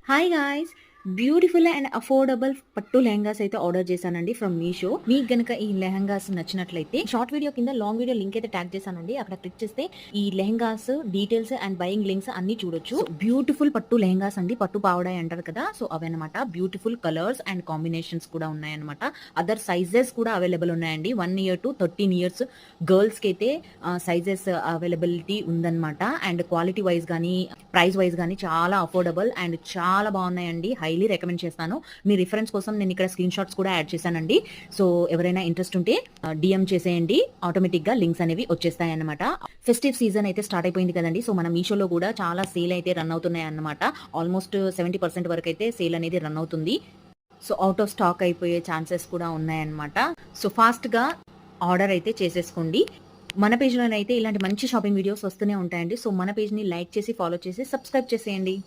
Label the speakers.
Speaker 1: Hi guys, beautiful and affordable పట్టు లెహంగాస్ అయితే order చేశానండి ఫ్రమ్ మీషో. మీకు గనక ఈ లెహంగాస్ నచ్చినట్లయితే షార్ట్ వీడియో కింద లాంగ్ వీడియో లింక్ అయితే ట్యాగ్ చేశానండి. అక్కడ క్లిక్ చేస్తే ఈ lehengas details and buying links అన్ని చూడొచ్చు. బ్యూటిఫుల్ పట్టు లెహంగాస్ అండి, పట్టు పావడాయి అంటారు కదా, సో అవన్నమాట. బ్యూటిఫుల్ కలర్స్ అండ్ కాంబినేషన్స్ కూడా ఉన్నాయన్నమాట. అదర్ సైజెస్ కూడా అవైలబుల్ ఉన్నాయండి. 1 year to 13 years గర్ల్స్ కి అయితే సైజెస్ అవైలబిలిటీ ఉందన్నమాట. అండ్ క్వాలిటీ వైజ్ కానీ ప్రైస్ వైజ్ కానీ చాలా అఫోర్డబుల్ అండ్ చాలా బాగున్నాయండి. హైలీ రికమెండ్ చేస్తాను. మీ రిఫరెన్స్ కోసం నేను ఇక్కడ స్క్రీన్ షాట్స్ కూడా యాడ్ చేశానండి. సో ఎవరైనా ఇంట్రెస్ట్ ఉంటే డిఎం చేసేయండి, ఆటోమేటిక్ గా లింక్స్ అనేవి వచ్చేస్తాయి అన్నమాట. ఫెస్టివ్ సీజన్ అయితే స్టార్ట్ అయిపోయింది కదండి. సో మన మీషోలో కూడా చాలా సేల్ అయితే రన్ అవుతున్నాయి అన్నమాట. ఆల్మోస్ట్ 70% వరకు అయితే సేల్ అనేది రన్ అవుతుంది. సో అవుట్ ఆఫ్ స్టాక్ అయిపోయే ఛాన్సెస్ కూడా ఉన్నాయన్నమాట. సో ఫాస్ట్ గా ఆర్డర్ అయితే చేసేసుకోండి. మన పేజ్లోనైతే ఇలాంటి మంచి షాపింగ్ వీడియోస్ వస్తూనే ఉంటాయండి. సో మన పేజ్ని లైక్ చేసి, ఫాలో చేసి, సబ్స్క్రైబ్ చేసేయండి.